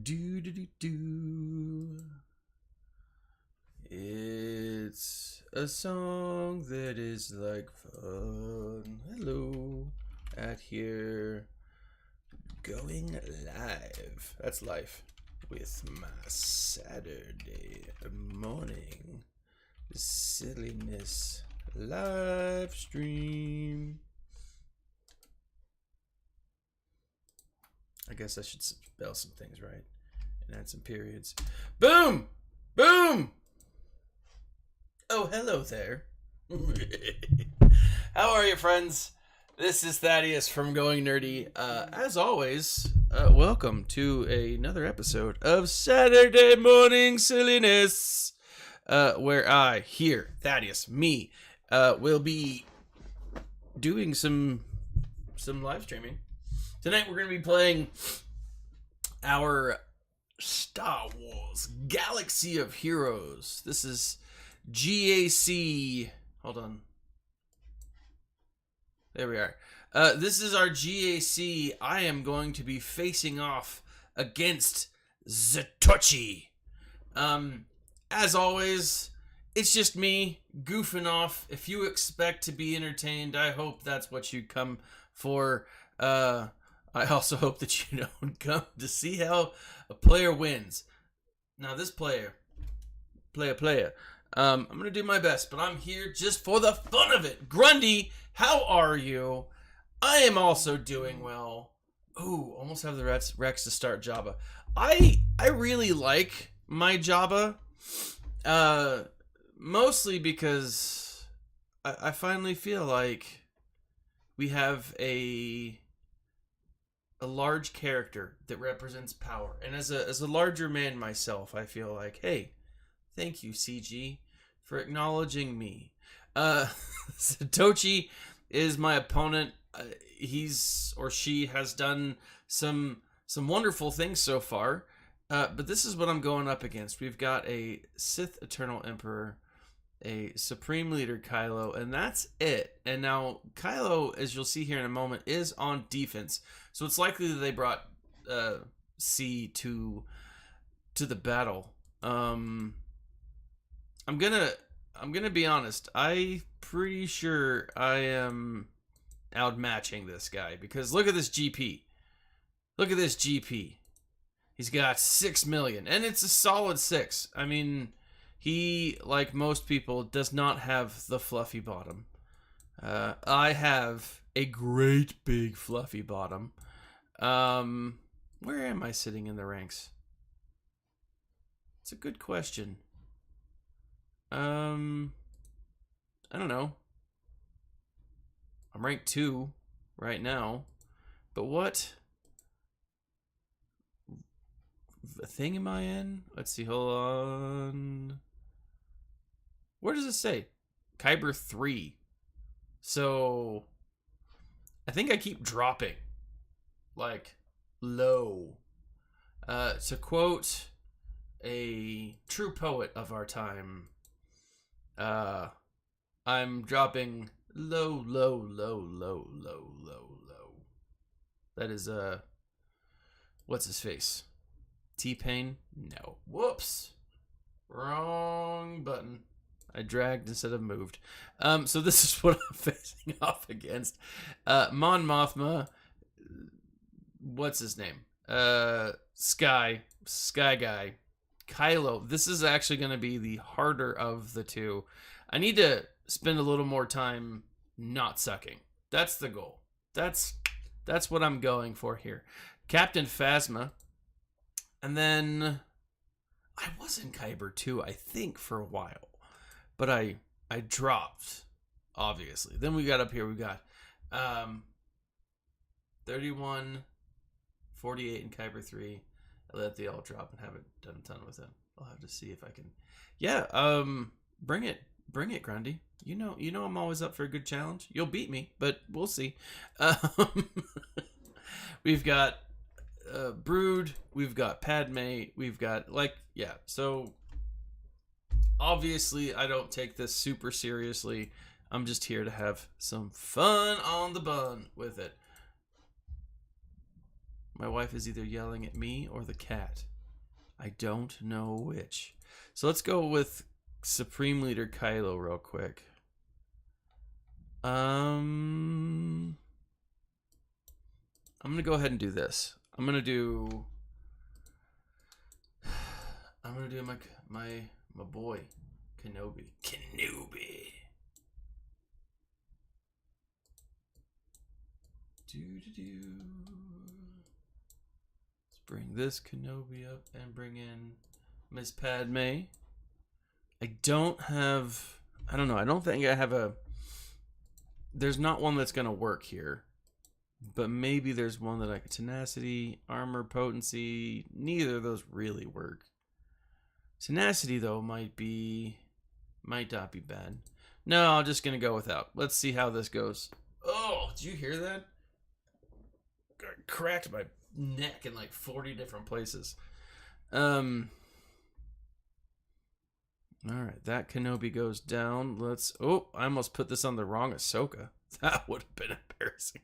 Do do do do. It's a song that is like fun. Hello, at here, going live. That's life with my Saturday morning silliness live stream. I guess I should spell some things right and add some periods. Boom! Boom! Oh, hello there. How are you, friends? This is Thaddeus from Going Nerdy. As always, welcome to another episode of Saturday Morning Silliness, where I, here, Thaddeus, me, will be doing some live streaming. Tonight we're going to be playing our Star Wars Galaxy of Heroes. This is GAC. Hold on. There we are. This is our GAC. I am going to be facing off against Zatoichi. As always, it's just me goofing off. If you expect to be entertained, I hope that's what you come for. I also hope that you don't come to see how a player wins. Now, this player, I'm going to do my best, but I'm here just for the fun of it. Grundy, how are you? I am also doing well. Ooh, almost have the Rex to start Jabba. I really like my Jabba, mostly because I finally feel like we have a large character that represents power. And as a larger man myself, I feel like, hey, thank you, CG, for acknowledging me. Zatoichi is my opponent. He's or she has done some wonderful things so far. But this is what I'm going up against. We've got a Sith Eternal Emperor, a Supreme Leader Kylo, and that's it. And now Kylo, as you'll see here in a moment, is on defense. So it's likely that they brought C to the battle. I'm gonna be honest. I'm pretty sure I am outmatching this guy because look at this GP. Look at this GP. He's got 6 million, and it's a solid 6. I mean, he, like most people, does not have the fluffy bottom. I have a great big fluffy bottom. Where am I sitting in the ranks? It's a good question. I don't know. I'm ranked 2 right now. But what thing am I in? Let's see, hold on. Where does it say? Kyber 3. So I think I keep dropping. Like, low. To quote a true poet of our time, I'm dropping low. That is, what's his face? T-Pain? No. Whoops. Wrong button. I dragged instead of moved. So this is what I'm facing off against. Mon Mothma. What's his name? Sky Guy. Kylo. This is actually going to be the harder of the two. I need to spend a little more time not sucking. That's the goal. That's what I'm going for here. Captain Phasma. And then I was in Kyber 2, I think, for a while. But I dropped, obviously. Then we got up here, we got 31, 48 in Kyber 3. I let the all drop and haven't done a ton with it. I'll have to see if I can. Yeah, bring it, Grundy. You know I'm always up for a good challenge. You'll beat me, but we'll see. We've got Brood, we've got Padme, we've got so obviously I don't take this super seriously. I'm just here to have some fun on the bun with it. My wife is either yelling at me or the cat. I don't know which. So let's go with Supreme Leader Kylo real quick. I'm gonna go ahead and do this. I'm gonna do my boy Kenobi. Let's bring this Kenobi up and bring in Miss Padme. I don't know. I don't think I have a... There's not one that's going to work here. But maybe there's one that I could... Tenacity, armor, potency. Neither of those really work. Tenacity, though, might not be bad. No, I'm just going to go without. Let's see how this goes. Oh, did you hear that? I cracked my neck in like 40 different places. All right, that Kenobi goes down. Let's... Oh, I almost put this on the wrong Ahsoka. That would have been embarrassing.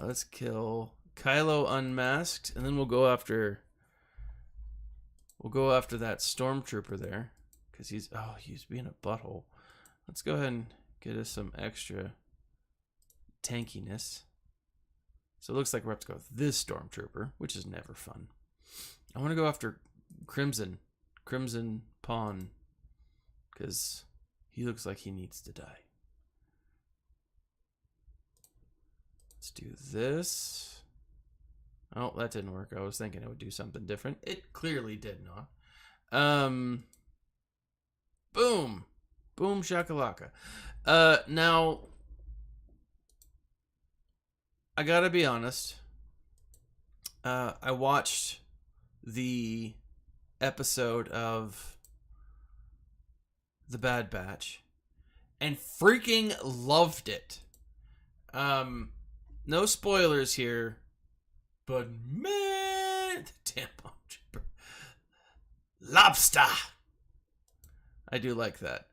Let's kill Kylo unmasked, and then we'll go after that stormtrooper there, because he's being a butthole. Let's go ahead and get us some extra tankiness. So it looks like we're up to go with this stormtrooper, which is never fun. I want to go after Crimson Pawn, because he looks like he needs to die. Let's do this. Oh, that didn't work. I was thinking it would do something different. It clearly did not. Boom. Boom shakalaka. Now, I gotta be honest. I watched the episode of The Bad Batch and freaking loved it. No spoilers here, but man, the damn bomb trooper. Lobster. I do like that.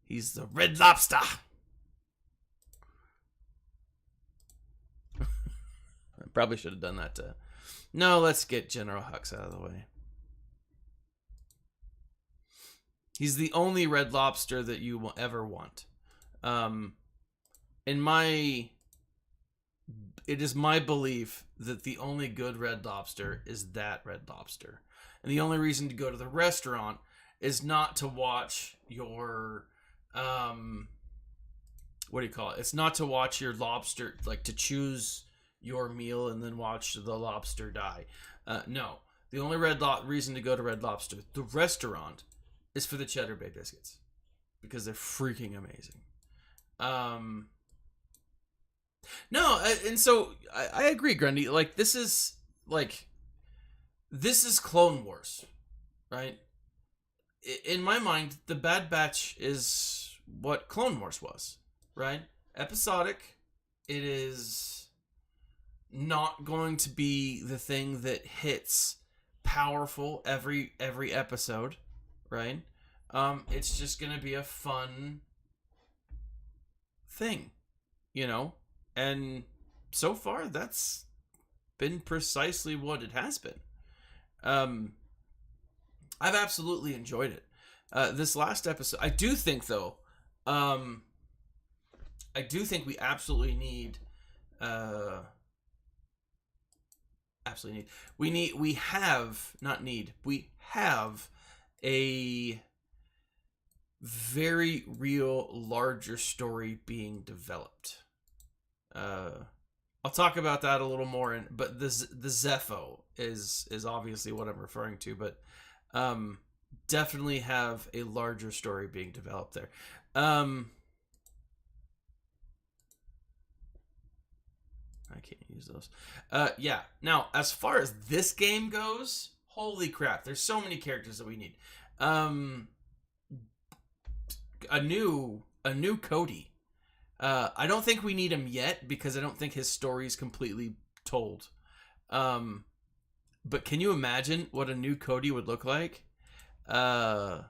He's the Red Lobster. I probably should have done that to... No, let's get General Hux out of the way. He's the only Red Lobster that you will ever want. It is my belief that the only good Red Lobster is that Red Lobster. And the only reason to go to the restaurant is not to watch your... what do you call it? It's not to watch your lobster, like to choose your meal and then watch the lobster die. No. The only reason to go to Red Lobster, the restaurant, is for the Cheddar Bay biscuits. Because they're freaking amazing. No, and so I agree, Grundy. Like, this is Clone Wars, right? In my mind, the Bad Batch is what Clone Wars was, right? Episodic. It is not going to be the thing that hits powerful every episode, right? It's just going to be a fun thing, you know? And so far, that's been precisely what it has been. I've absolutely enjoyed it. This last episode, I do think, though, we absolutely need, we have a very real larger story being developed. I'll talk about that a little more, but the Zepho is obviously what I'm referring to, but definitely have a larger story being developed there. I can't use those. Yeah. Now, as far as this game goes, holy crap, there's so many characters that we need. A new Cody. I don't think we need him yet because I don't think his story is completely told. But can you imagine what a new Cody would look like? That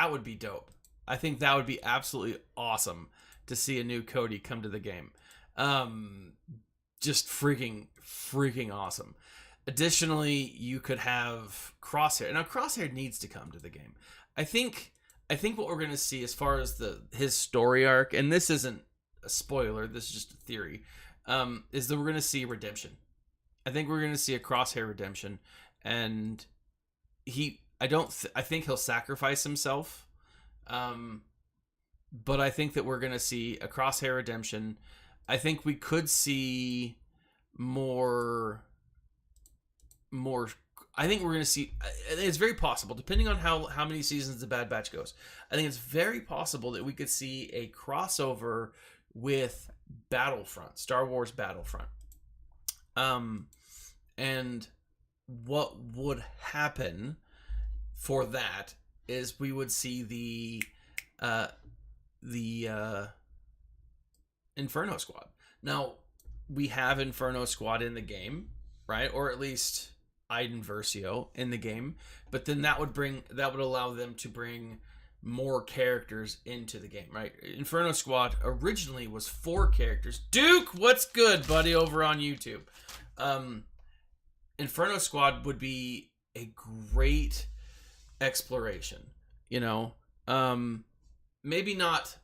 would be dope. I think that would be absolutely awesome to see a new Cody come to the game. Just freaking awesome. Additionally, you could have Crosshair. Now, Crosshair needs to come to the game. I think what we're going to see as far as his story arc, and this isn't a spoiler, this is just a theory, is that we're going to see redemption. I think we're going to see a Crosshair redemption, and I think he'll sacrifice himself, but I think that we're going to see a Crosshair redemption. I think we could see more. I think we're going to see. It's very possible, depending on how many seasons the Bad Batch goes. I think it's very possible that we could see a crossover with Battlefront, Star Wars Battlefront. And what would happen for that is we would see the Inferno Squad. Now, we have Inferno Squad in the game, right? Or at least Iden Versio in the game. But then that would allow them to bring more characters into the game, right? Inferno Squad originally was 4 characters. Duke, what's good, buddy, over on YouTube? Inferno Squad would be a great exploration, you know. Maybe not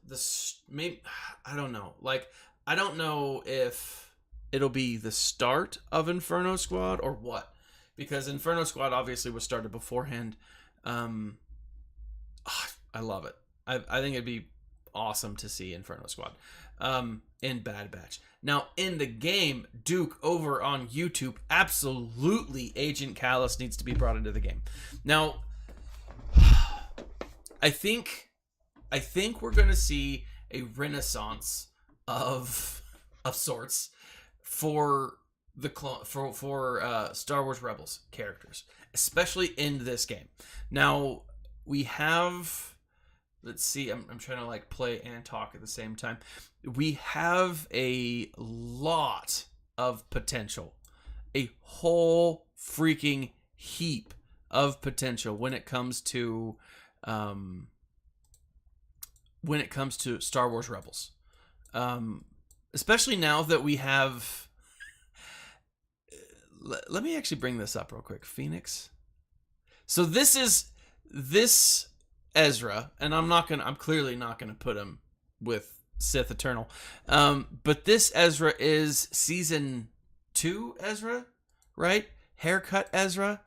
I don't know. Like, I don't know if it'll be the start of Inferno Squad or what, because Inferno Squad obviously was started beforehand. I love it. I think it'd be awesome to see Inferno Squad in Bad Batch. Now, in the game, Duke over on YouTube, absolutely Agent Callus needs to be brought into the game. Now, I think we're going to see a renaissance of sorts for Star Wars Rebels characters, especially in this game. Now, we have, let's see, I'm trying to like play and talk at the same time. We have a lot of potential, a whole freaking heap of potential when it comes to Star Wars Rebels, especially now that we have. Let me actually bring this up real quick. Phoenix. So this Ezra, and I'm clearly not gonna put him with Sith Eternal, but this Ezra is season 2 Ezra, right? Haircut Ezra.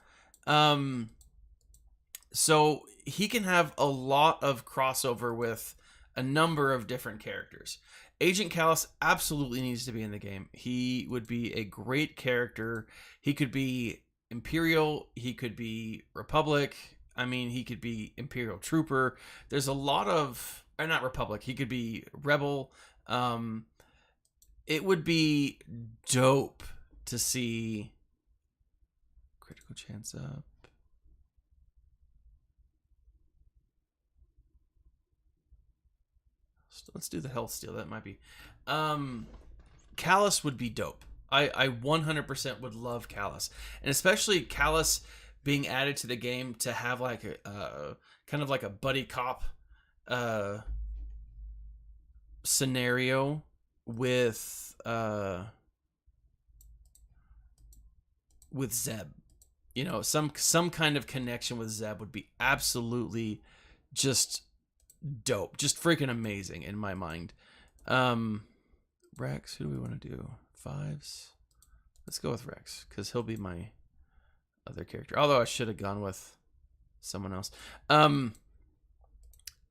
So he can have a lot of crossover with a number of different characters. Agent Callus absolutely needs to be in the game. He would be a great character. He could be Imperial. He could be Republic. I mean, he could be Imperial Trooper. There's a lot of... Or not Republic. He could be Rebel. It would be dope to see... Critical chance up. Let's do the health steal. That might be. Callus would be dope. I 100% would love Callus, and especially Callus being added to the game to have like a kind of like a buddy cop scenario with Zeb. You know, some kind of connection with Zeb would be absolutely just dope, just freaking amazing in my mind. Rex, who do we want to do? 5s. Let's go with Rex because he'll be my other character. Although I should have gone with someone else.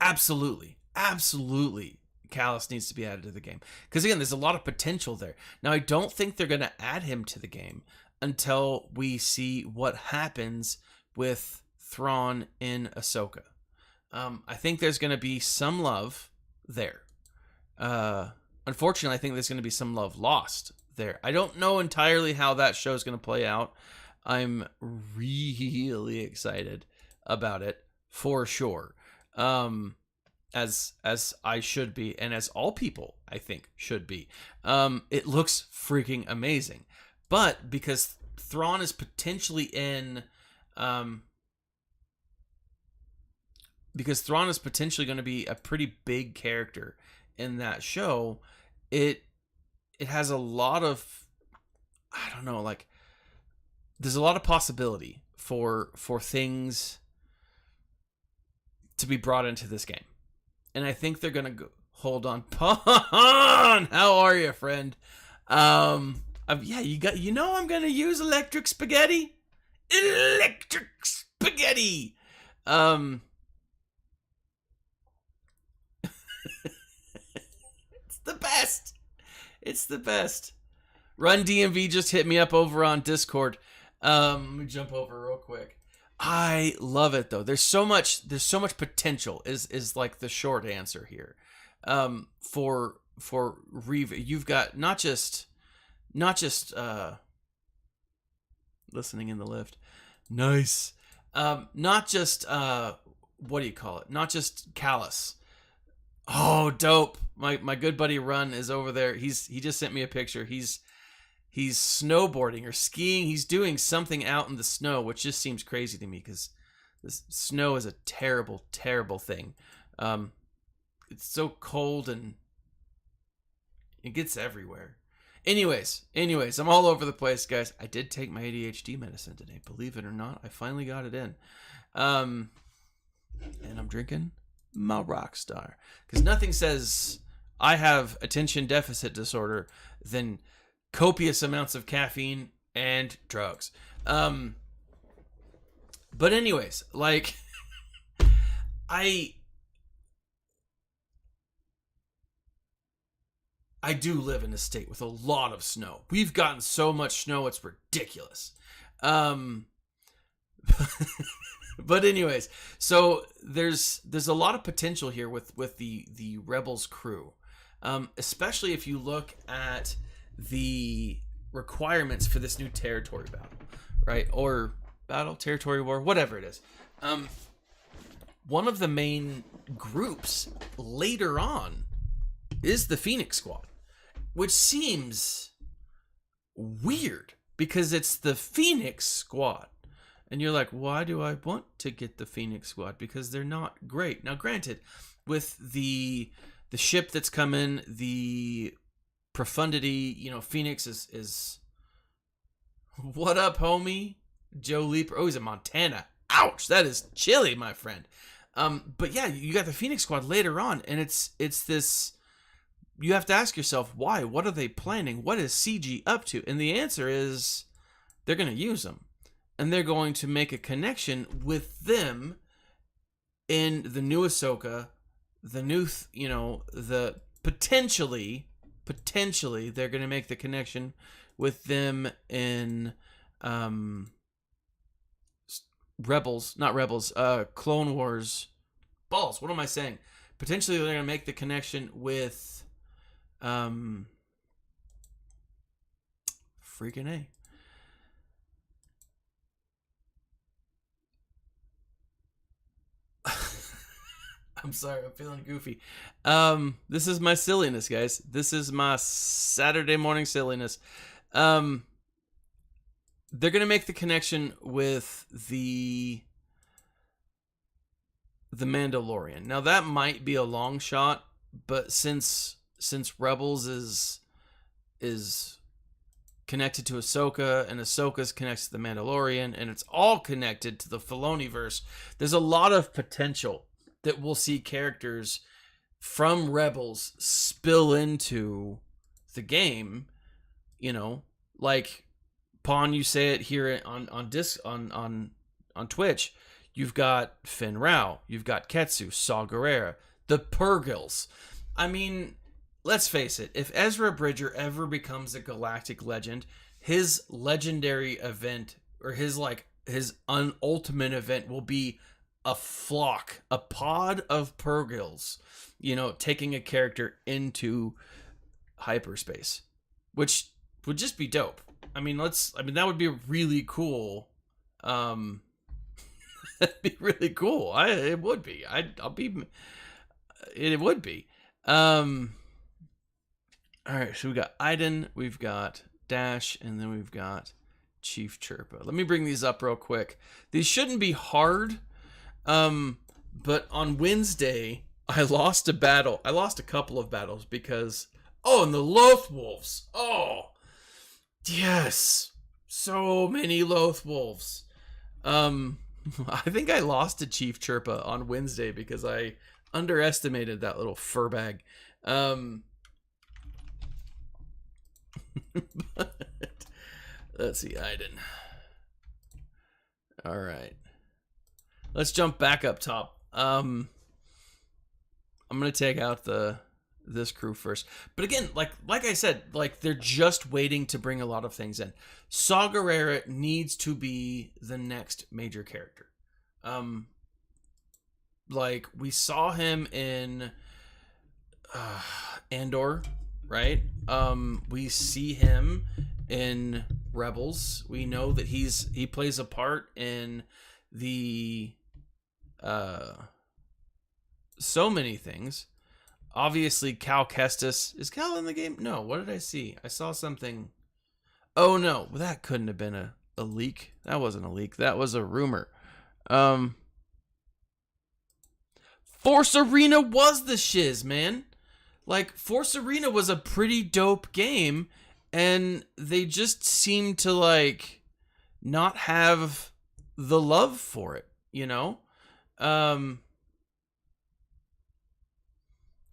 Absolutely, Callus needs to be added to the game because again, there's a lot of potential there. Now, I don't think they're going to add him to the game until we see what happens with Thrawn in Ahsoka. I think there's going to be some love there. Unfortunately, I think there's going to be some love lost there. I don't know entirely how that show is going to play out. I'm really excited about it for sure. As I should be, and as all people I think should be. It looks freaking amazing, but because Thrawn is potentially in. Because Thrawn is potentially going to be a pretty big character in that show, it it has a lot of, I don't know, like there's a lot of possibility for things to be brought into this game. And I think they're going to go, hold on. Pon, how are you, friend? Yeah, I'm going to use electric spaghetti. Electric spaghetti. It's the best. It's the best. Run DMV just hit me up over on Discord. Let me jump over real quick. I love it though. There's so much potential is like the short answer here. For Reva, you've got not just listening in the lift. Nice. Not just what do you call it? Not just Callus. Oh, dope. My good buddy Run is over there. He just sent me a picture. He's snowboarding or skiing. He's doing something out in the snow, which just seems crazy to me because this snow is a terrible, terrible thing. It's so cold and it gets everywhere. Anyways, I'm all over the place, guys. I did take my ADHD medicine today. Believe it or not, I finally got it in. And I'm drinking my Rockstar. Because nothing says I have attention deficit disorder than copious amounts of caffeine and drugs. But anyways, like, I do live in a state with a lot of snow. We've gotten so much snow, it's ridiculous. But anyways, so there's a lot of potential here with the Rebels crew, especially if you look at the requirements for this new territory battle, right? Or battle, territory war, whatever it is. One of the main groups later on is the Phoenix Squad, which seems weird because it's the Phoenix Squad. And you're like, why do I want to get the Phoenix Squad? Because they're not great. Now, granted, with the ship that's coming, the profundity, Phoenix is what up, homie? Joe Leaper. Oh, he's in Montana. Ouch, that is chilly, my friend. But yeah, you got the Phoenix Squad later on, and it's this. You have to ask yourself, why? What are they planning? What is CG up to? And the answer is they're going to use them. And they're going to make a connection with them in the new Ahsoka, the new, the potentially they're going to make the connection with them in Clone Wars. Balls, what am I saying? Potentially they're going to make the connection with freaking A. I'm sorry, I'm feeling goofy. This is my silliness, guys. This is my Saturday morning silliness. They're gonna make the connection with the Mandalorian. Now that might be a long shot, but since Rebels is connected to Ahsoka, and Ahsoka's connected to the Mandalorian, and it's all connected to the Filoniverse, there's a lot of potential that we'll see characters from Rebels spill into the game, like Pawn, you say it here on Twitch. You've got Finn Rao, you've got Ketsu, Saw Gerrera, the Purgils. I mean, let's face it, if Ezra Bridger ever becomes a galactic legend, his legendary event, or his ultimate event, will be a pod of Purgils, taking a character into hyperspace, which would just be dope. That would be really cool. That'd be really cool. It would be. It would be. All right, so we got Iden, we've got Dash, and then we've got Chief Chirpa. Let me bring these up real quick. These shouldn't be hard. But on Wednesday, I lost a battle. I lost a couple of battles because Oh, and the Loth Wolves. Oh, yes. So many Loth Wolves. I think I lost to Chief Chirpa on Wednesday because I underestimated that little fur bag. But, let's see, Aiden. All right. Let's jump back up top. I'm gonna take out this crew first. But again, like I said, like they're just waiting to bring a lot of things in. Saw Gerrera needs to be the next major character. Like we saw him in Andor, right? We see him in Rebels. We know that he plays a part in the so many things. Obviously, Cal Kestis. Is Cal in the game? No. What did I see? I saw something. Oh, no. Well, that couldn't have been a leak. That wasn't a leak. That was a rumor. Force Arena was the shiz, man. Like, Force Arena was a pretty dope game, and they just seemed to, like, not have the love for it, you know?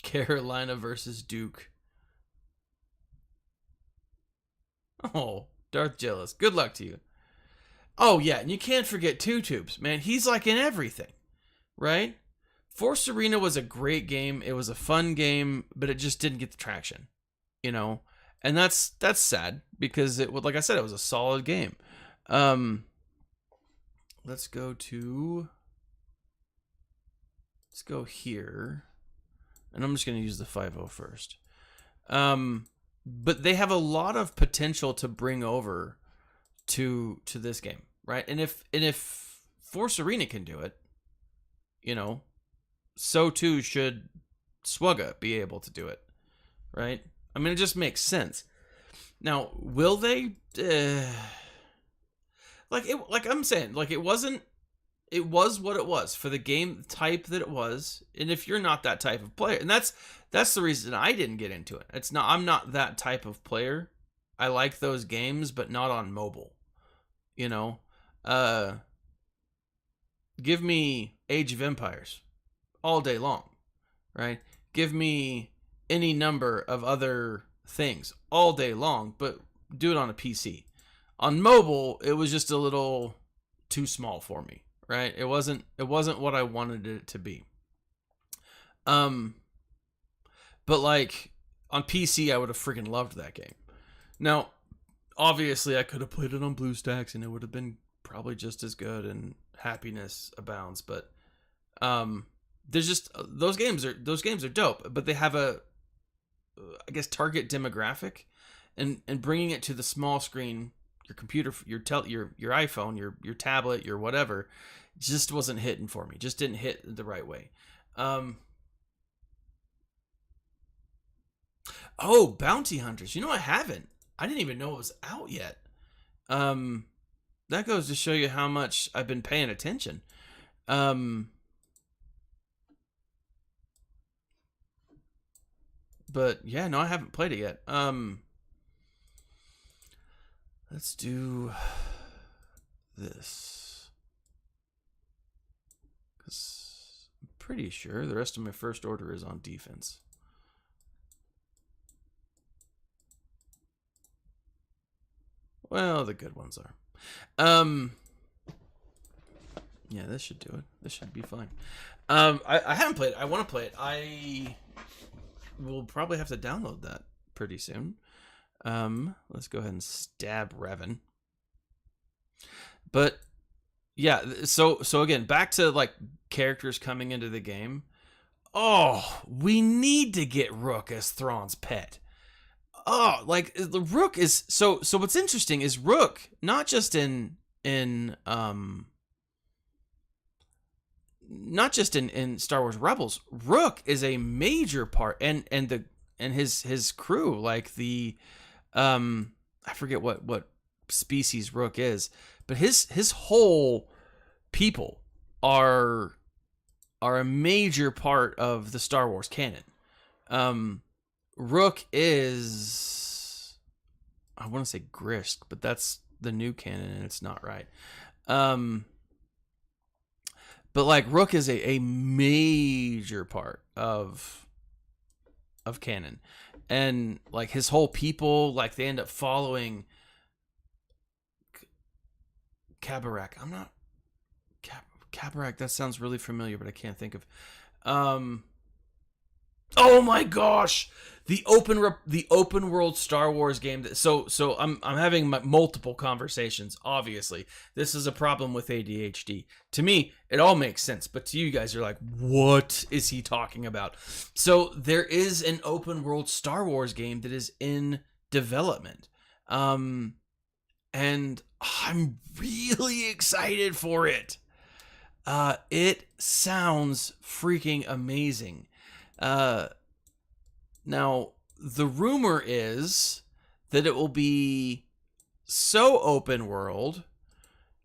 Carolina versus Duke. Oh, Darth Jealous. Good luck to you. Oh, yeah, and you can't forget Two Tubes, man. He's like in everything, right? Force Arena was a great game. It was a fun game, but it just didn't get the traction, you know? And that's sad because it, like I said, it was a solid game. Let's go here. And I'm just going to use the 5-0 first. But they have a lot of potential to bring over to this game, right? And if Force Arena can do it, you know, so too should SWGOH be able to do it, right? I mean, it just makes sense. Now, will they? Like I'm saying, like it wasn't. It was what it was for the game type that it was, and if you're not that type of player, and that's the reason I didn't get into it. I'm not that type of player. I like those games, but not on mobile. You know, give me Age of Empires all day long, right? Give me any number of other things all day long, but do it on a PC. On mobile, it was just a little too small for me. Right? It wasn't what I wanted it to be. But like on PC, I would have freaking loved that game. Now, obviously, I could have played it on BlueStacks and it would have been probably just as good and happiness abounds. But there's just those games are dope, but they have a I guess target demographic, and bringing it to the small screen. Your computer, your iPhone, your tablet, your whatever, just wasn't hitting for me. Just didn't hit the right way. Oh, Bounty Hunters. You know, I haven't. I didn't even know it was out yet. That goes to show you how much I've been paying attention. But yeah, no, I haven't played it yet. Let's do this. Because I'm pretty sure the rest of my first order is on defense. Well, the good ones are. Yeah, this should do it. This should be fine. I haven't played it. I want to play it. I will probably have to download that pretty soon. Let's go ahead and stab Revan. But yeah, so again, back to like characters coming into the game. Oh, we need to get Rook as Thrawn's pet. Oh, like the Rook is so what's interesting is Rook, not just in Star Wars Rebels, Rook is a major part, and his crew, like the I forget what species Rook is, but his whole people are a major part of the Star Wars canon. Rook is, I want to say Grist, but that's the new canon and it's not right. But like Rook is a major part of canon, and like his whole people, like they end up following Kabarak. I'm not Kabarak. That sounds really familiar, but I can't think of. Oh my gosh, the open world Star Wars game. So I'm having multiple conversations. Obviously, this is a problem with ADHD. To me, it all makes sense, but to you guys, you're like, what is he talking about? So there is an open world Star Wars game that is in development, and I'm really excited for it. It sounds freaking amazing. Now, the rumor is that it will be so open world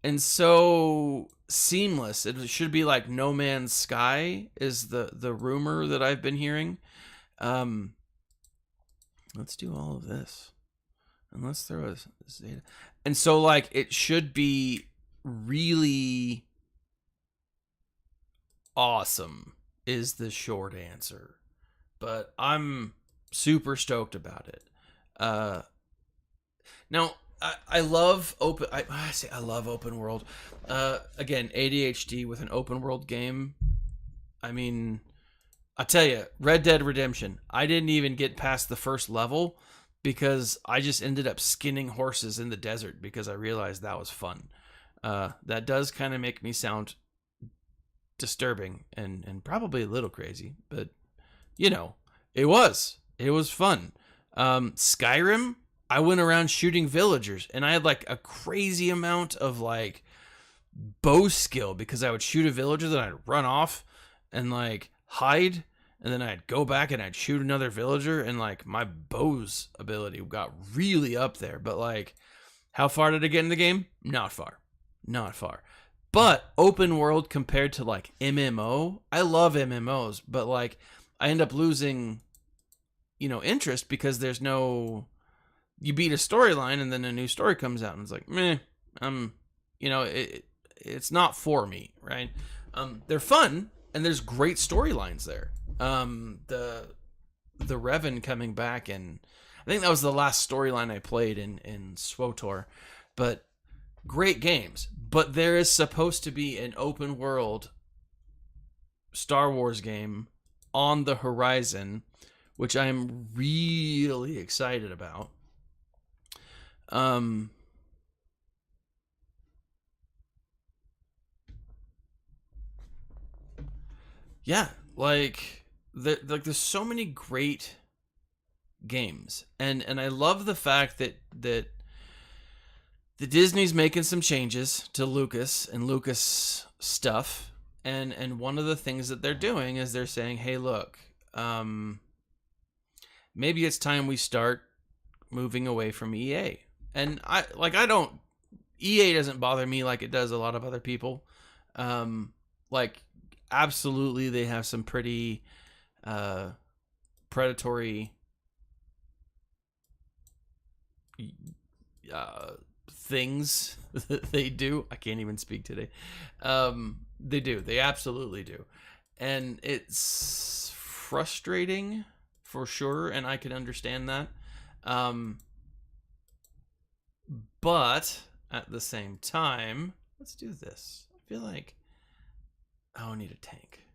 and so seamless. It should be like No Man's Sky is the rumor that I've been hearing. Let's do all of this. And let's throw a Zeta. And so like it should be really awesome is the short answer. But I'm super stoked about it. Now I love open. I love open world. Again, ADHD with an open world game. I mean, I'll tell you, Red Dead Redemption. I didn't even get past the first level because I just ended up skinning horses in the desert because I realized that was fun. That does kind of make me sound disturbing and probably a little crazy, but you know, it was fun. Skyrim, I went around shooting villagers and I had like a crazy amount of like bow skill because I would shoot a villager, then I'd run off and like hide, and then I'd go back and I'd shoot another villager, and like my bow's ability got really up there. But like, how far did I get in the game? Not far. But open world compared to like MMO, I love MMOs, but like I end up losing, interest because there's no, you beat a storyline and then a new story comes out and it's like, meh, it's not for me, right? They're fun and there's great storylines there. The Revan coming back, and I think that was the last storyline I played in SWGOH, but great games. But there is supposed to be an open world Star Wars game on the horizon, which I'm really excited about. Yeah, like there's so many great games, and I love the fact that the Disney's making some changes to Lucas and Lucas stuff. And one of the things that they're doing is they're saying, hey, look, maybe it's time we start moving away from EA. And EA doesn't bother me like it does a lot of other people. Absolutely, they have some pretty predatory things that they do. I can't even speak today. They do. They absolutely do. And it's frustrating for sure, and I can understand that. But at the same time, let's do this. I feel like I need a tank.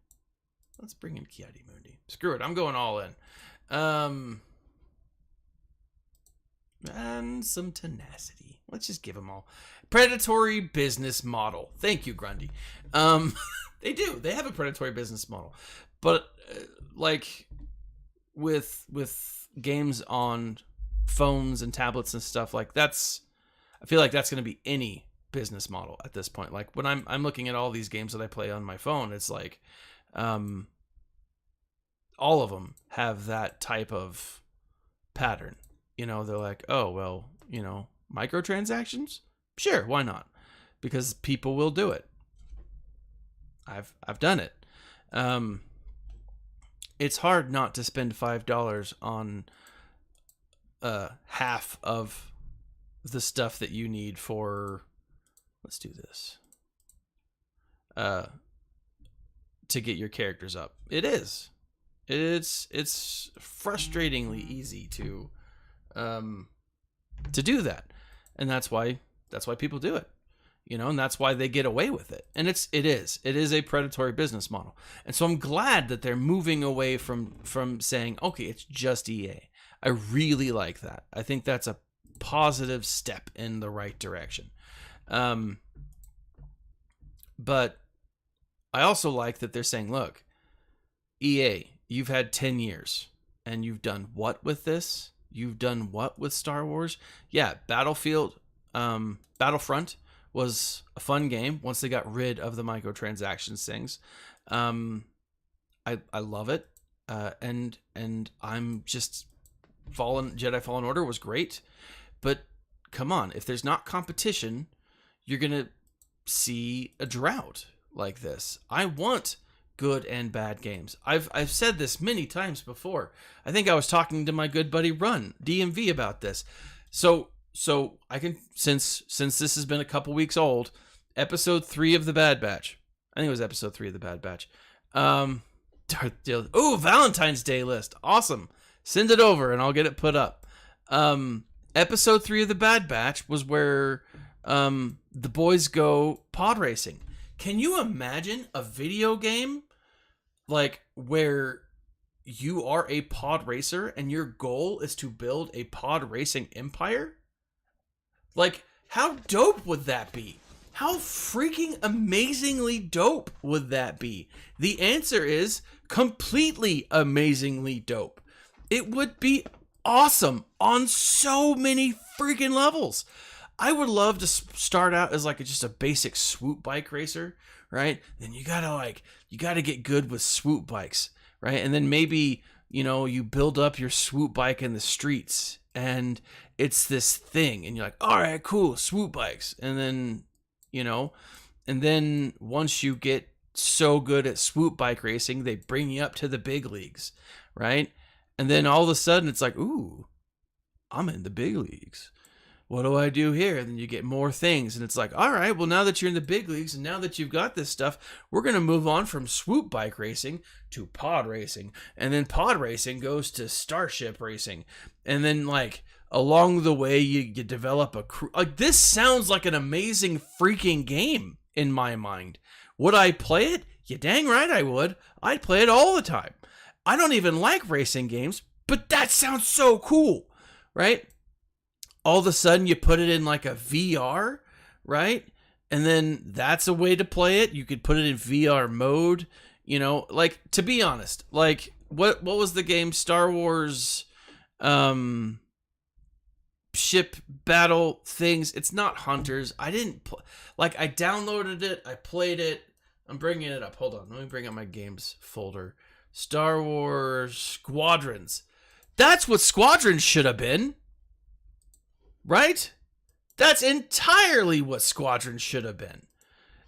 Let's bring in Kiadi Mundi. Screw it. I'm going all in. And some tenacity. Let's just give them all. Predatory business model. Thank you, Grundy. They do. They have a predatory business model. But with games on phones and tablets and stuff, I feel like that's going to be any business model at this point. Like when I'm looking at all these games that I play on my phone, it's like all of them have that type of pattern. They're like, oh, well, microtransactions? Sure, why not? Because people will do it. I've done it. it's hard not to spend $5 on half of the stuff that you need for, let's do this, to get your characters up. It is. It's frustratingly easy to do that, and that's why people do it, and that's why they get away with it. And it is a predatory business model. And so I'm glad that they're moving away from saying, okay, it's just EA. I really like that. I think that's a positive step in the right direction. But I also like that they're saying, look, EA, you've had 10 years and you've done what with this? You've done what with Star Wars? Yeah, Battlefront was a fun game once they got rid of the microtransactions things. I love it. And I'm just Jedi Fallen Order was great, but come on, if there's not competition, you're going to see a drought like this. I want good and bad games. I've said this many times before. I think I was talking to my good buddy Run DMV about this. So I can, since this has been a couple weeks old, episode 3 of the Bad Batch. I think it was episode 3 of the Bad Batch. Valentine's Day list. Awesome. Send it over and I'll get it put up. Episode 3 of the Bad Batch was where the boys go pod racing. Can you imagine a video game like where you are a pod racer and your goal is to build a pod racing empire? Like, how dope would that be? How freaking amazingly dope would that be? The answer is completely amazingly dope. It would be awesome on so many freaking levels. I would love to start out as like just a basic swoop bike racer, right? Then you gotta get good with swoop bikes, right? And then maybe, you build up your swoop bike in the streets and it's this thing and you're like, all right, cool, swoop bikes. And then, and then once you get so good at swoop bike racing, they bring you up to the big leagues, right? And then all of a sudden it's like, ooh, I'm in the big leagues. What do I do here? And then you get more things. And it's like, all right, well, now that you're in the big leagues and now that you've got this stuff, we're going to move on from swoop bike racing to pod racing. And then pod racing goes to starship racing. And then like along the way, you develop a crew. Like, this sounds like an amazing freaking game in my mind. Would I play it? You dang right I would. I'd play it all the time. I don't even like racing games, but that sounds so cool, right? All of a sudden you put it in like a VR, right? And then that's a way to play it. You could put it in VR mode, like, to be honest, like what was the game? Star Wars ship battle things. It's not Hunters. I didn't I downloaded it. I played it. I'm bringing it up. Hold on. Let me bring up my games folder. Star Wars Squadrons. That's what Squadrons should have been. Right? That's entirely what Squadrons should have been.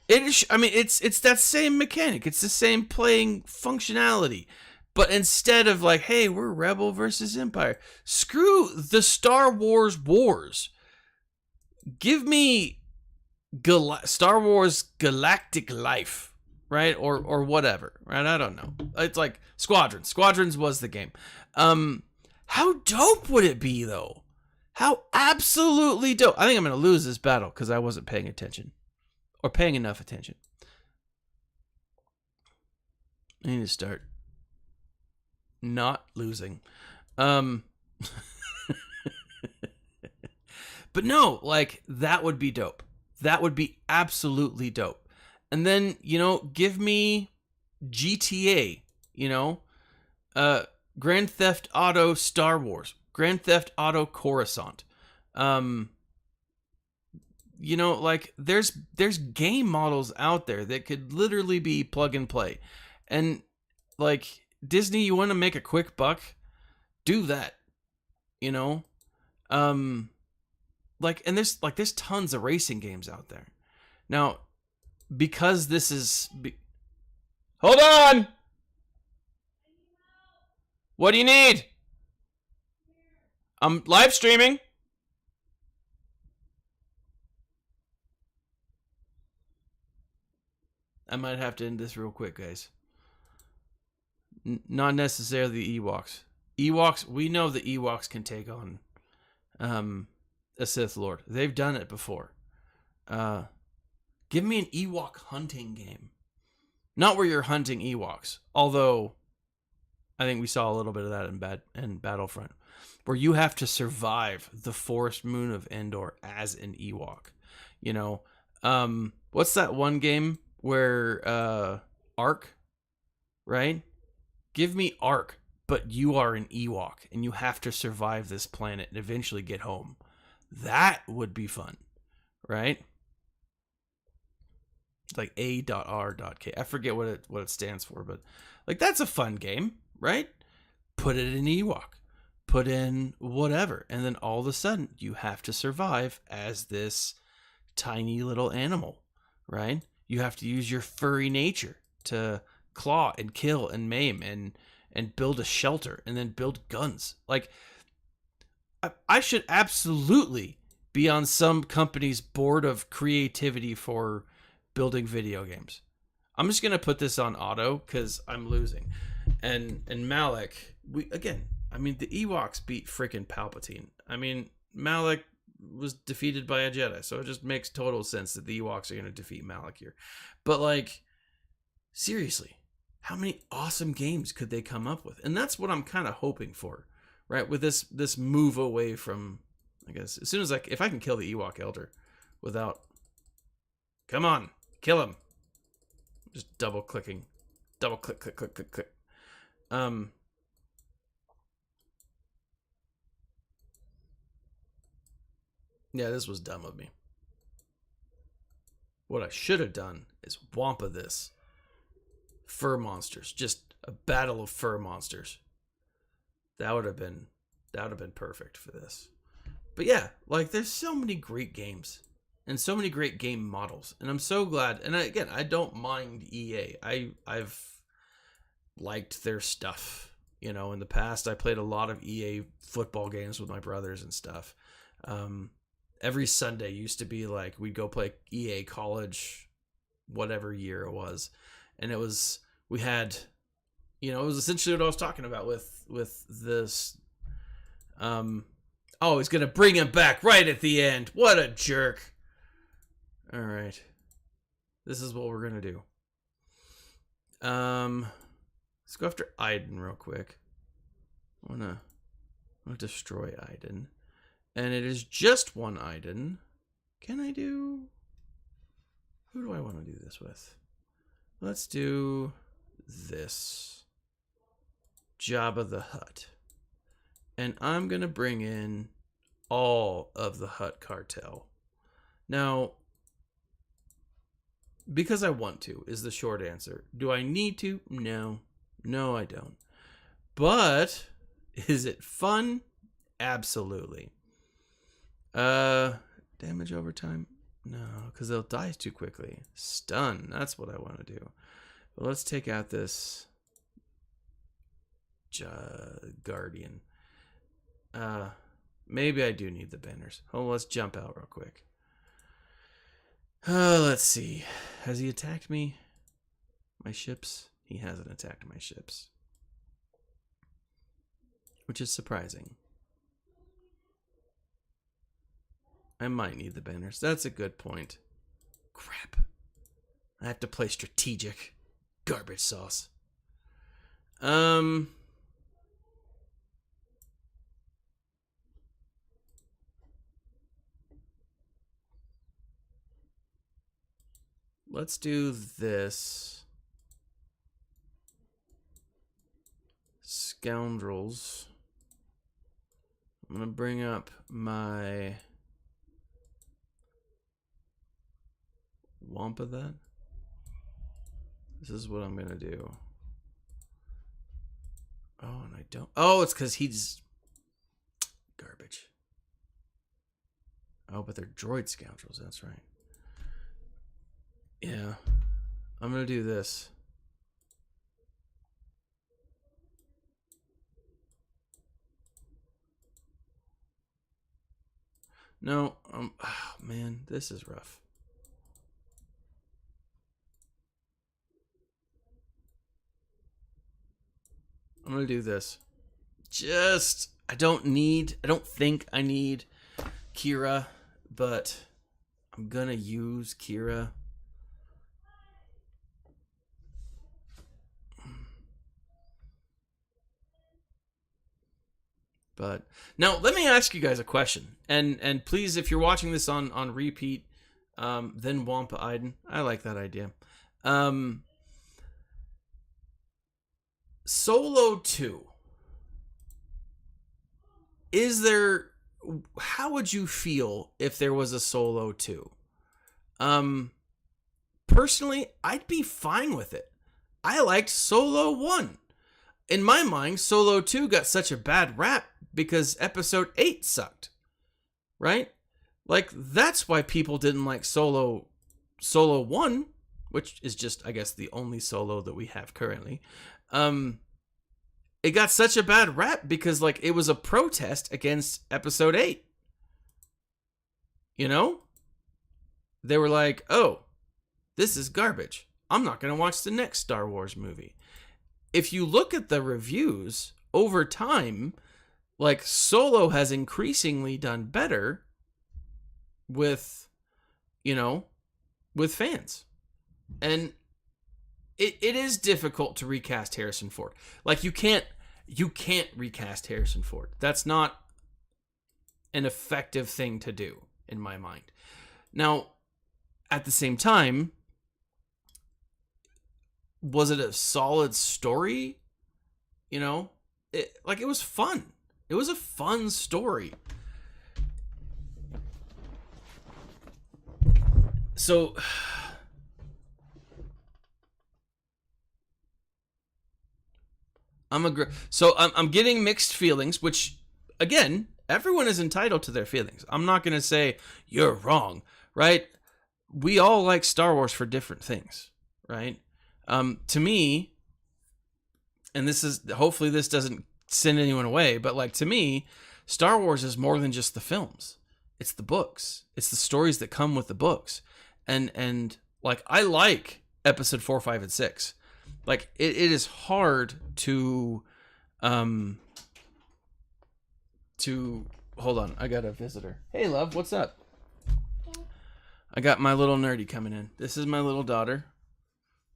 It's that same mechanic. It's the same playing functionality. But instead of like, hey, we're Rebel versus Empire, screw the Star Wars wars. Give me Star Wars Galactic Life, right? Or whatever, right? I don't know. It's like Squadrons. Squadrons was the game. How dope would it be, though? How absolutely dope. I think I'm going to lose this battle because I wasn't paying attention. Or paying enough attention. I need to start not losing. But no, like, that would be dope. That would be absolutely dope. And then, give me GTA, Grand Theft Auto Star Wars, Grand Theft Auto Coruscant. Like, there's game models out there that could literally be plug and play. And like, Disney, you want to make a quick buck? Do that. And there's tons of racing games out there. Now, because this is hold on. What do you need? I'm live streaming. I might have to end this real quick, guys. Not necessarily the Ewoks. Ewoks, we know the Ewoks can take on a Sith Lord. They've done it before. Give me an Ewok hunting game. Not where you're hunting Ewoks. Although, I think we saw a little bit of that in Battlefront. Where you have to survive the forest moon of Endor as an Ewok. You know, what's that one game where Ark, right? Give me Ark, but you are an Ewok and you have to survive this planet and eventually get home. That would be fun, right? It's like A.R.K. I forget what it stands for, but like that's a fun game, right? Put it in Ewok. Put in whatever, and then all of a sudden you have to survive as this tiny little animal, right? You have to use your furry nature to claw and kill and maim and build a shelter and then build guns. Like, I should absolutely be on some company's board of creativity for building video games. I'm just gonna put this on auto because I'm losing. And Malik, I mean, the Ewoks beat freaking Palpatine. I mean, Malik was defeated by a Jedi, so it just makes total sense that the Ewoks are going to defeat Malik here. But, like, seriously, how many awesome games could they come up with? And that's what I'm kind of hoping for, right? With this move away from, I guess, as soon as if I can kill the Ewok Elder without, come on, kill him. Just double click, click. Yeah, this was dumb of me. What I should have done is Wampa this. Fur monsters. Just a battle of fur monsters. That would have been perfect for this. But yeah, like there's so many great games and so many great game models. And I'm so glad. And again, I don't mind EA. I've liked their stuff. You know, in the past I played a lot of EA football games with my brothers and stuff. Every Sunday used to be like we'd go play EA college, whatever year it was, and we had, you know, it was essentially what I was talking about with this. Oh, he's gonna bring him back right at the end. What a jerk! All right, this is what we're gonna do. Let's go after Iden real quick. I wanna destroy Iden. And it is just one Iden. Can I do... Who do I want to do this with? Let's do this. Jabba the Hutt. And I'm going to bring in all of the Hutt cartel. Now, because I want to, is the short answer. Do I need to? No. No, I don't. But, is it fun? Absolutely. Damage over time? No, because they'll die too quickly. Stun, that's what I want to do. But let's take out this Guardian. Maybe I do need the banners. Oh, let's jump out real quick. Let's see. Has he attacked me? My ships? He hasn't attacked my ships. Which is surprising. I might need the banners. That's a good point. Crap. I have to play strategic. Garbage sauce. Let's do this. Scoundrels. I'm going to bring up my... Wampa that. This is what I'm gonna do. Oh, and I don't. Oh, it's because he's garbage. Oh, but they're droid scoundrels. That's right. Yeah, I'm gonna do this. No. Oh, man, this is rough. I'm gonna do this. I don't think I need Kira, but I'm gonna use Kira. But now let me ask you guys a question, and please, if you're watching this on repeat, then Wampa Iden, I like that idea. Solo 2. How would you feel if there was a Solo 2? Personally, I'd be fine with it. I liked Solo 1. In my mind, Solo 2 got such a bad rap because episode 8 sucked. Right? Like, that's why people didn't like Solo 1, which is just, I guess, the only Solo that we have currently. It got such a bad rap because, like, it was a protest against episode 8. You know? They were like, oh, this is garbage. I'm not going to watch the next Star Wars movie. If you look at the reviews over time, like, Solo has increasingly done better with, with fans. And it is difficult to recast Harrison Ford. Like, you can't recast Harrison Ford. That's not an effective thing to do, in my mind. Now, at the same time, was it a solid story? It was fun. It was a fun story. So I'm getting mixed feelings, which, again, everyone is entitled to their feelings. I'm not going to say you're wrong, right? We all like Star Wars for different things, right? To me, and hopefully this doesn't send anyone away, but, like, to me, Star Wars is more than just the films. It's the books. It's the stories that come with the books. And like, I like episode 4, 5, and 6. Like, it is hard to hold on, I got a visitor. Hey, love, what's up? I got my little nerdy coming in. This is my little daughter,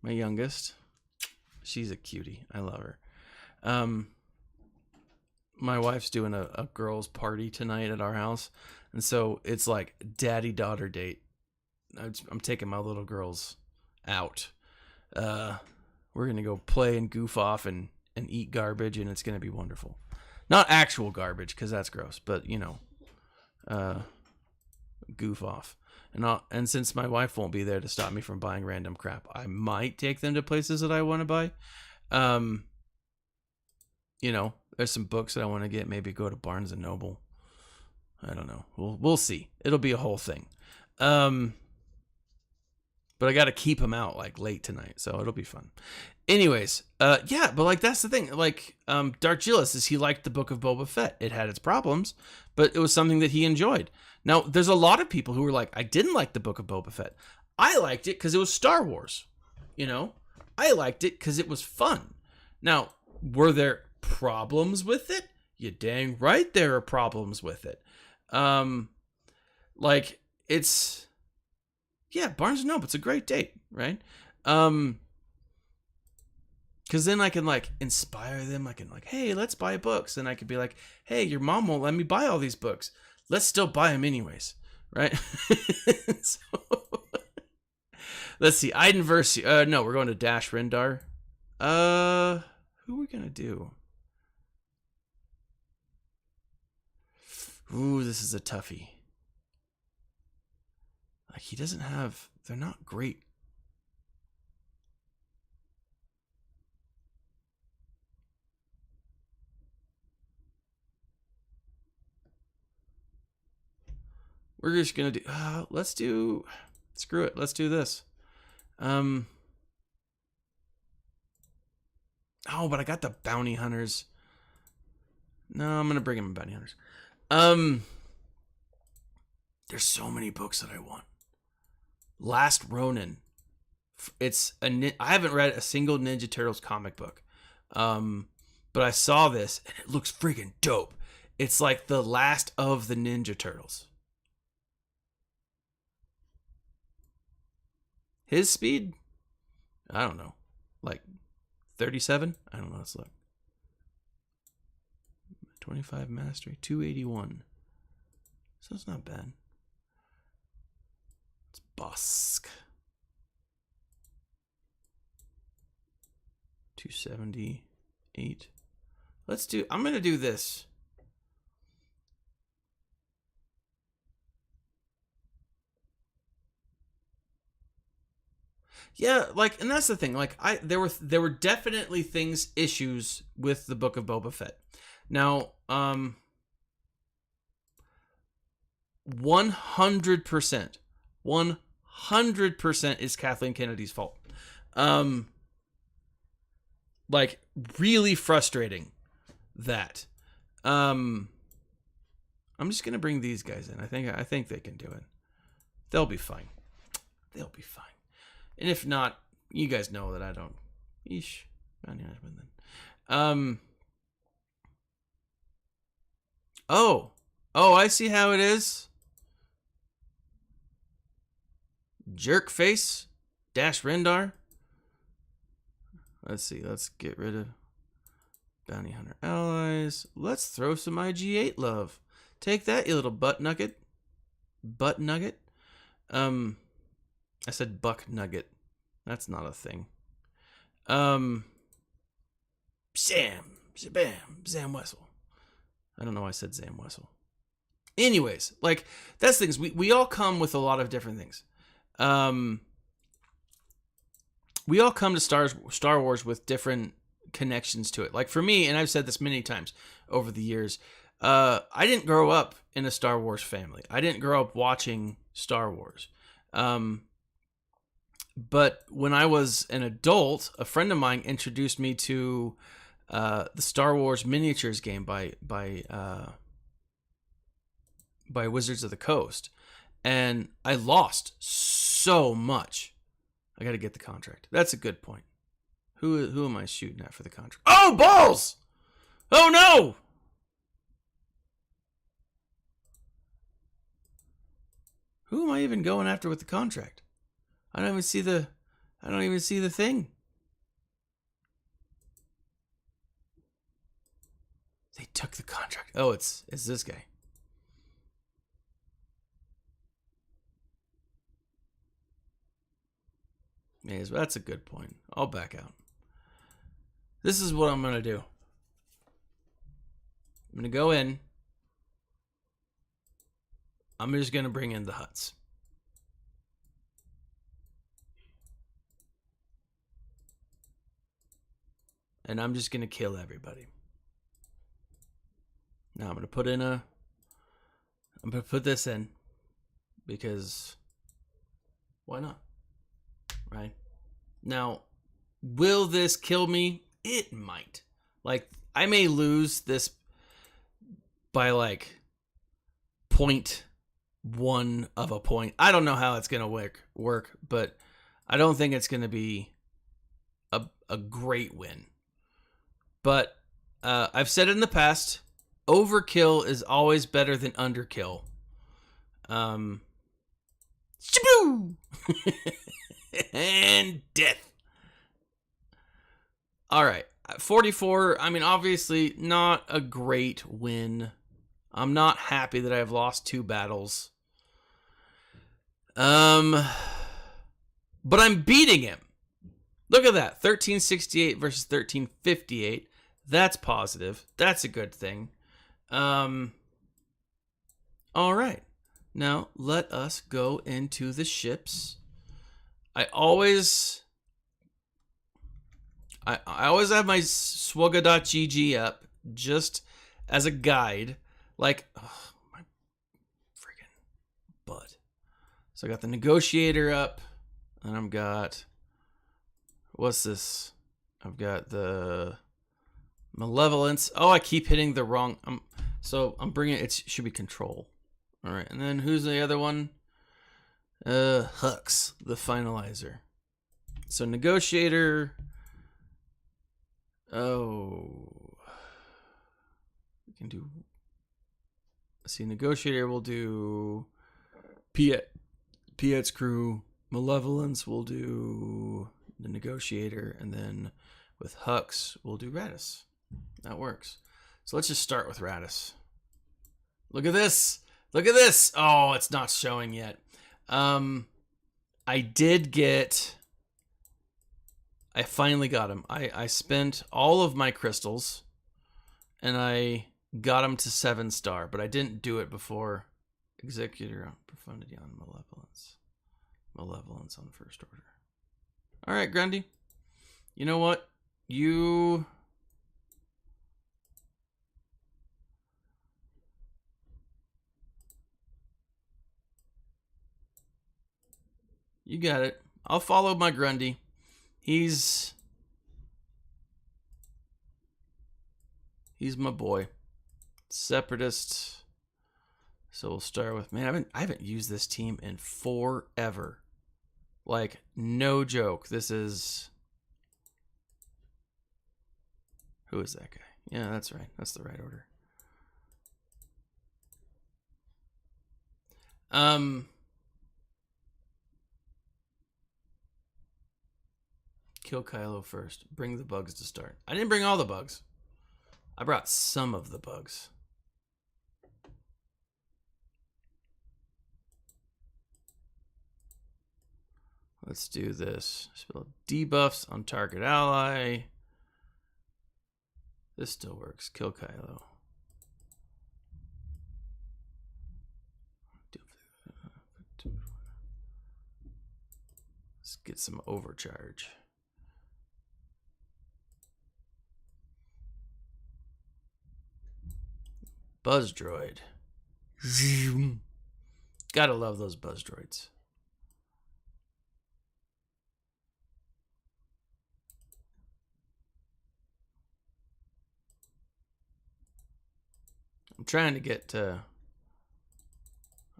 my youngest. She's a cutie. I love her. My wife's doing a girls' party tonight at our house, and so it's like daddy-daughter date. I'm taking my little girls out. We're gonna go play and goof off and eat garbage, and it's gonna be wonderful. Not actual garbage, because that's gross, but goof off. And since my wife won't be there to stop me from buying random crap, I might take them to places that I want to buy. There's some books that I want to get. Maybe go to Barnes and Noble. I don't know. We'll see. It'll be a whole thing. But I got to keep them out, like, late tonight, so it'll be fun. Anyways, yeah, but, like, that's the thing. Like, Dark says he liked the Book of Boba Fett. It had its problems, but it was something that he enjoyed. Now, there's a lot of people who were like, I didn't like the Book of Boba Fett. I liked it because it was Star Wars. I liked it because it was fun. Now, were there problems with it? You dang right there are problems with it. Like, it's... Yeah, Barnes & Noble, it's a great date, right? Because then I can, like, inspire them. I can, like, hey, let's buy books. And I could be like, hey, your mom won't let me buy all these books. Let's still buy them anyways, right? So, let's see. Iden versus... no, we're going to Dash Rendar. Who are we going to do? Ooh, this is a toughie. Like, he doesn't have... They're not great. We're just going to do... let's do... Screw it. Let's do this. Oh, but I got the bounty hunters. No, I'm going to bring him bounty hunters. There's so many books that I want. Last Ronin. I haven't read a single Ninja Turtles comic book. But I saw this and it looks freaking dope. It's like the last of the Ninja Turtles. His speed? I don't know. Like 37? I don't know. Let's look. 25 mastery. 281. So it's not bad. It's Bosk. 278. I'm going to do this. Yeah, like, and that's the thing. Like, there were definitely issues with the Book of Boba Fett. Now, 100% is Kathleen Kennedy's fault. Like, really frustrating that. I'm just gonna bring these guys in. I think they can do it. They'll be fine. They'll be fine. And if not, you guys know that I don't. Eesh. Oh, I see how it is. Jerkface Dash Rendar. Let's see. Let's get rid of Bounty Hunter allies. Let's throw some IG-8 love. Take that, you little butt nugget. Butt nugget. I said buck nugget. That's not a thing. Sam Wessel. I don't know why I said Sam Wessel. Anyways, like, that's things. We all come with a lot of different things. We all come to Star Wars with different connections to it. Like, for me, and I've said this many times over the years, I didn't grow up in a Star Wars family. I didn't grow up watching Star Wars. But when I was an adult, a friend of mine introduced me to the Star Wars miniatures game by Wizards of the Coast, and I lost so much. I got to get the contract. That's a good point. Who am I shooting at for the contract? Oh, balls! Oh no! Who am I even going after with the contract? I don't even see the thing. They took the contract. Oh, it's this guy. Yeah, that's a good point. I'll back out. This is what I'm going to do. I'm going to go in. I'm just going to bring in the Hutts. And I'm just going to kill everybody. Now I'm going to put this in because why not? Right? Now, will this kill me? It might. Like, I may lose this by like 0.1 of a point. I don't know how it's going to work, but I don't think it's going to be a great win. But I've said it in the past, overkill is always better than underkill. Shaboo! And death. All right. 44, I mean, obviously not a great win. I'm not happy that I've lost 2 battles. But I'm beating him. Look at that. 1368 versus 1358. That's positive. That's a good thing. All right. Now, let us go into the ships. I always have my SWGOH up just as a guide. Like, oh, my freaking butt. So I got the Negotiator up, and I've got, what's this? I've got the Malevolence. Oh, I keep hitting the wrong. So I'm bringing it should be Control. All right, and then who's the other one? Hux, the finalizer. So negotiator. Oh, we can do. See, negotiator will do Piet's crew. Malevolence will do the negotiator, and then with Hux we'll do Radis. That works. So let's just start with Radis. Look at this. Look at this. Oh, it's not showing yet. I did get. I finally got him. I spent all of my crystals, and I got him to 7-star, but I didn't do it before Executor on Profundity on Malevolence. Malevolence on First Order. All right, Grundy. You know what? You got it. I'll follow my Grundy. He's my boy. Separatist. So we'll start with, man, I haven't used this team in forever. Like, no joke. This is, who is that guy? Yeah, that's right. That's the right order. Kill Kylo first. Bring the bugs to start. I didn't bring all the bugs. I brought some of the bugs. Let's do this. Spell debuffs on target ally. This still works. Kill Kylo. Let's get some overcharge. Buzz droid. Gotta love those buzz droids. I'm trying to get to...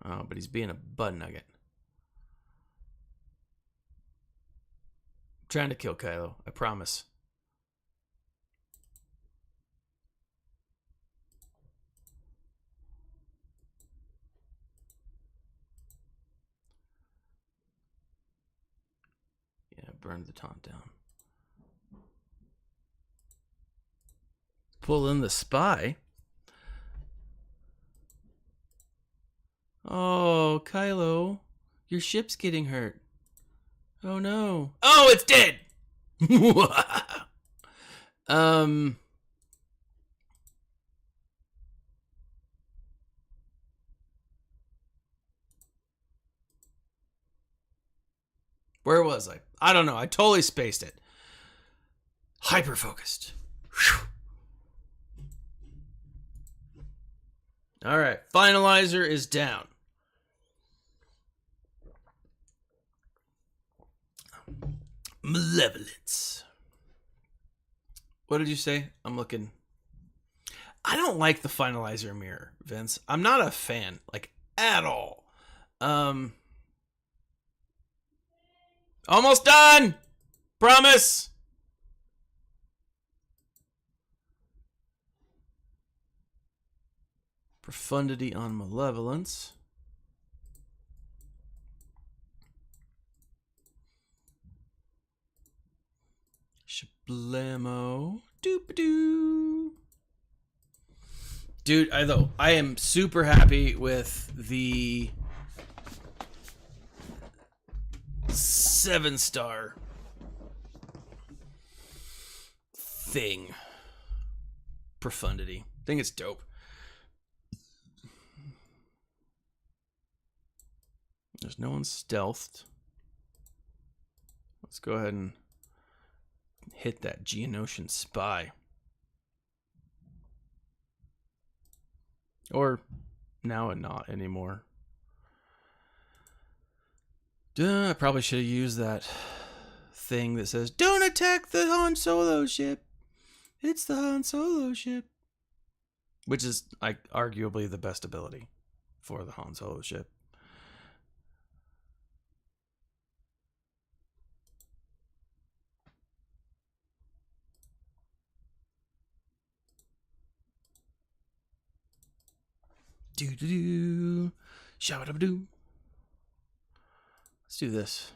Oh, but he's being a bud nugget. I'm trying to kill Kylo, I promise. Yeah, burn the taunt down. Pull in the spy. Oh, Kylo, your ship's getting hurt. Oh no. Oh, it's dead. Where was I? I don't know. I totally spaced it. Hyper focused. All right. Finalizer is down. Malevolence. What did you say? I'm looking. I don't like the finalizer mirror, Vince. I'm not a fan, like, at all. Almost done. Promise. Profundity on Malevolence. Shablamo. Doop-a-doo. Dude, I am super happy with the 7-star thing. Profundity. I think it's dope. There's no one stealthed. Let's go ahead and hit that Geonosian spy. Or now and not anymore. Duh, I probably should have used that thing that says, "Don't attack the Han Solo ship. It's the Han Solo ship." Which is, like, arguably the best ability. for the Han Solo ship. Do-do-do. Shabba-dabba-doo. Let's do this.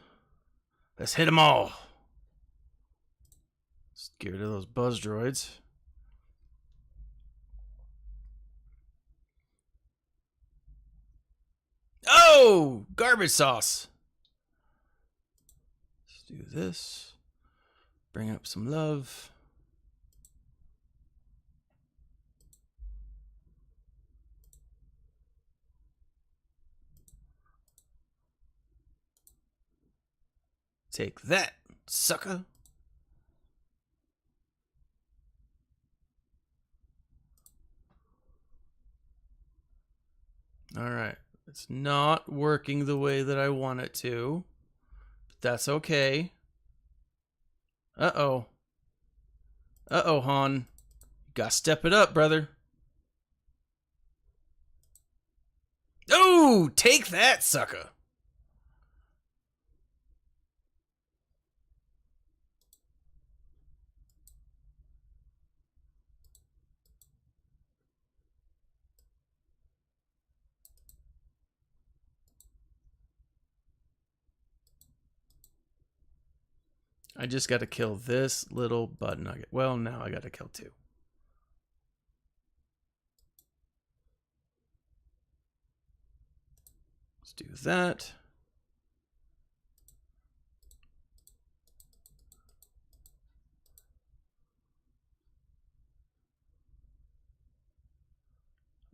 Let's hit them all. Let's get rid of those buzz droids. Oh! Garbage sauce. Let's do this. Bring up some love. Take that, sucker. All right. It's not working the way that I want it to, but that's okay. Uh-oh. Uh-oh, Han. You gotta step it up, brother. Oh, take that, sucker. I just got to kill this little bud nugget. Well, now I got to kill two. Let's do that.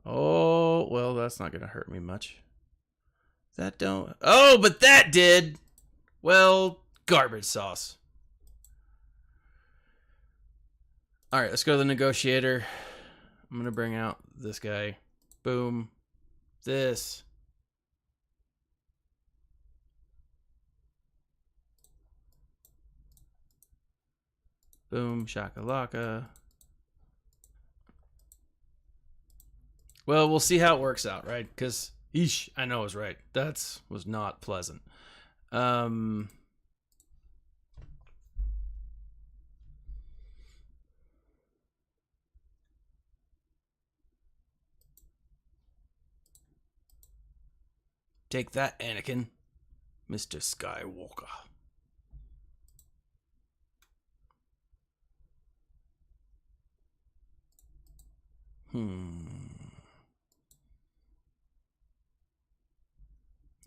Oh, well, that's not going to hurt me much. That don't... Oh, but that did! Well, garbage sauce. All right, let's go to the negotiator. I'm going to bring out this guy. Boom. This. Boom. Shakalaka. Well, we'll see how it works out, right? Because, eesh, I know I was right. That was not pleasant. Take that, Anakin. Mr. Skywalker.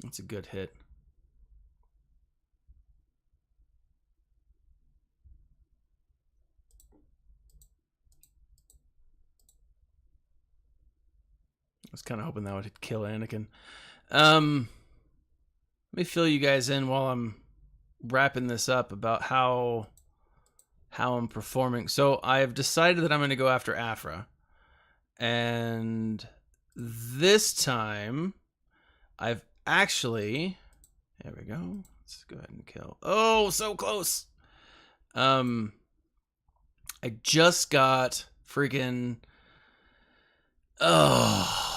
That's a good hit. I was kind of hoping that would kill Anakin. Let me fill you guys in while I'm wrapping this up about how I'm performing. So I've decided that I'm going to go after Afra. And this time I've actually... There we go. Let's go ahead and kill. Oh, so close. I just got freaking... Oh,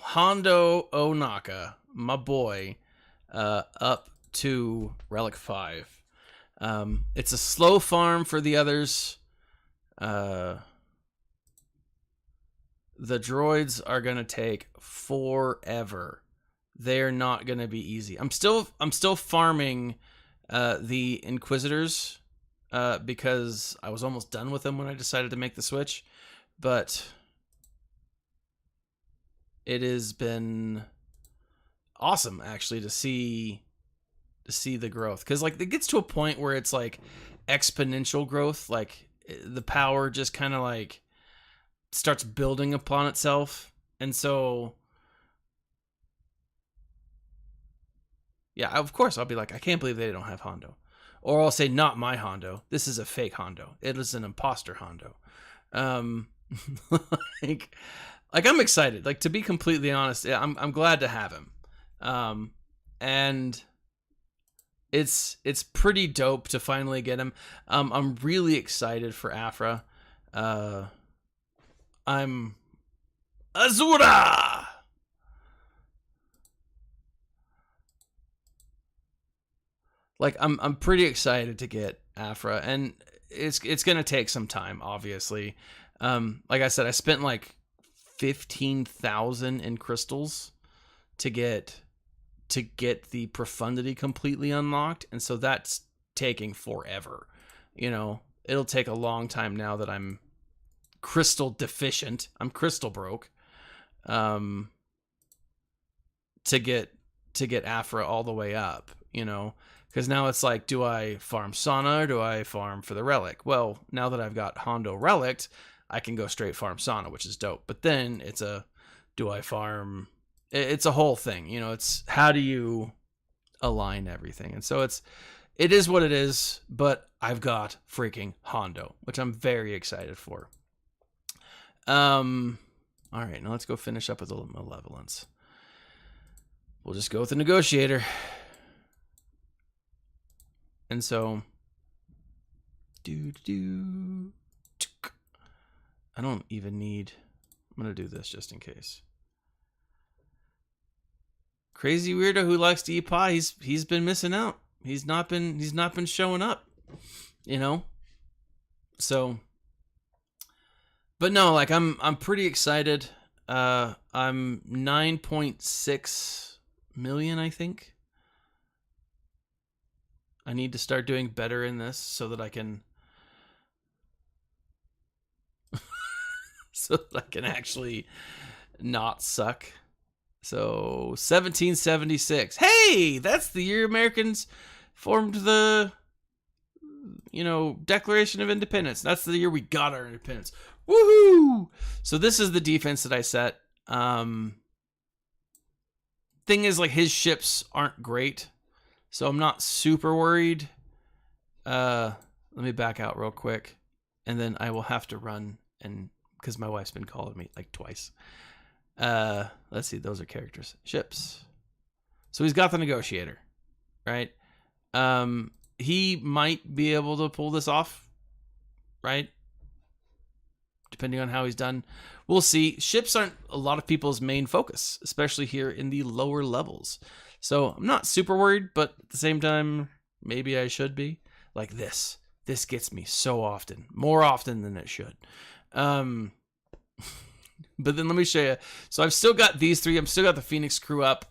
Hondo Onaka, my boy, up to Relic 5. It's a slow farm for the others. The droids are gonna take forever. They're not gonna be easy. I'm still farming the Inquisitors because I was almost done with them when I decided to make the switch, but it has been awesome actually to see the growth, because like it gets to a point where it's like exponential growth, like the power just kind of like starts building upon itself. And so yeah, of course I'll be like, I can't believe they don't have Hondo, or I'll say, not my Hondo, this is a fake Hondo, it is an imposter Hondo. Like I'm excited. Like, to be completely honest, I'm glad to have him, and it's pretty dope to finally get him. I'm really excited for Afra. I'm Azura. like I'm pretty excited to get Afra, and it's gonna take some time, obviously. Like I said, I spent like 15,000 in crystals to get the profundity completely unlocked, and so that's taking forever. You know, it'll take a long time now that I'm crystal deficient. I'm crystal broke. To get Afra all the way up, you know, because now it's like, do I farm Sana or do I farm for the relic? Well, now that I've got Hondo relic, I can go straight farm Sana, which is dope. But then it's a, do I farm? It's a whole thing, you know. It's how do you align everything, and so it is what it is. But I've got freaking Hondo, which I'm very excited for. All right, now let's go finish up with a little malevolence. We'll just go with the negotiator. And so, I don't even need, I'm going to do this just in case. Crazy weirdo who likes to eat pie, he's been missing out. He's not been showing up, you know? So, but no, like I'm pretty excited. I'm 9.6 million, I think. I need to start doing better in this so that I can actually not suck. So 1776. Hey, that's the year Americans formed the, you know, Declaration of Independence. That's the year we got our independence. Woohoo! So this is the defense that I set. Thing is, like, his ships aren't great, so I'm not super worried. Let me back out real quick, and then I will have to run, and because my wife's been calling me like twice. Let's see, those are characters. Ships. So he's got the negotiator, right? He might be able to pull this off, right? Depending on how he's done. We'll see. Ships aren't a lot of people's main focus, especially here in the lower levels. So I'm not super worried, but at the same time, maybe I should be. Like this. This gets me so often. More often than it should. But then let me show you. So I've still got these three. I've still got the Phoenix crew up.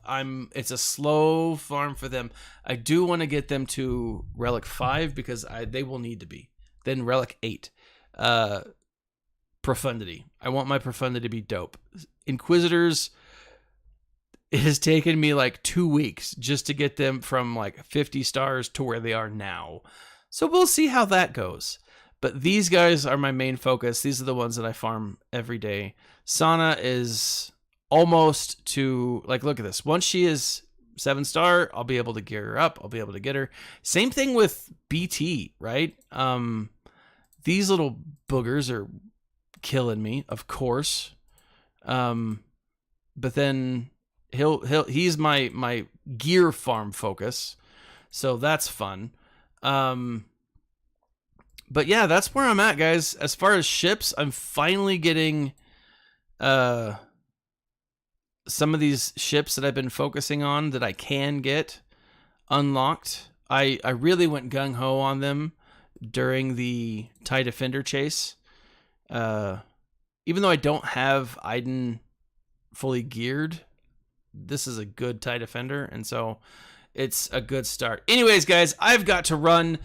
It's a slow farm for them. I do want to get them to Relic 5 because they will need to be. Then Relic 8. Profundity. I want my profundity to be dope. Inquisitors, it has taken me like 2 weeks just to get them from like 50 stars to where they are now. So we'll see how that goes. But these guys are my main focus. These are the ones that I farm every day. Sana is almost to, like, look at this. Once she is 7-star, I'll be able to gear her up. I'll be able to get her. Same thing with BT, right? These little boogers are killing me, of course. But then he's my gear farm focus, so that's fun. But yeah, that's where I'm at, guys. As far as ships, I'm finally getting some of these ships that I've been focusing on that I can get unlocked. I really went gung-ho on them during the TIE Defender chase. Even though I don't have Iden fully geared, this is a good TIE Defender, and so it's a good start. Anyways, guys, I've got to run.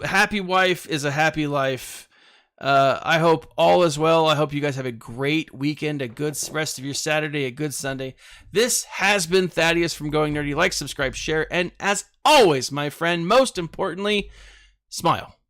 Happy wife is a happy life. I hope all is well. I hope you guys have a great weekend, a good rest of your Saturday, a good Sunday. This has been Thaddeus from Going Nerdy. Like, subscribe, share, and as always, my friend, most importantly, smile.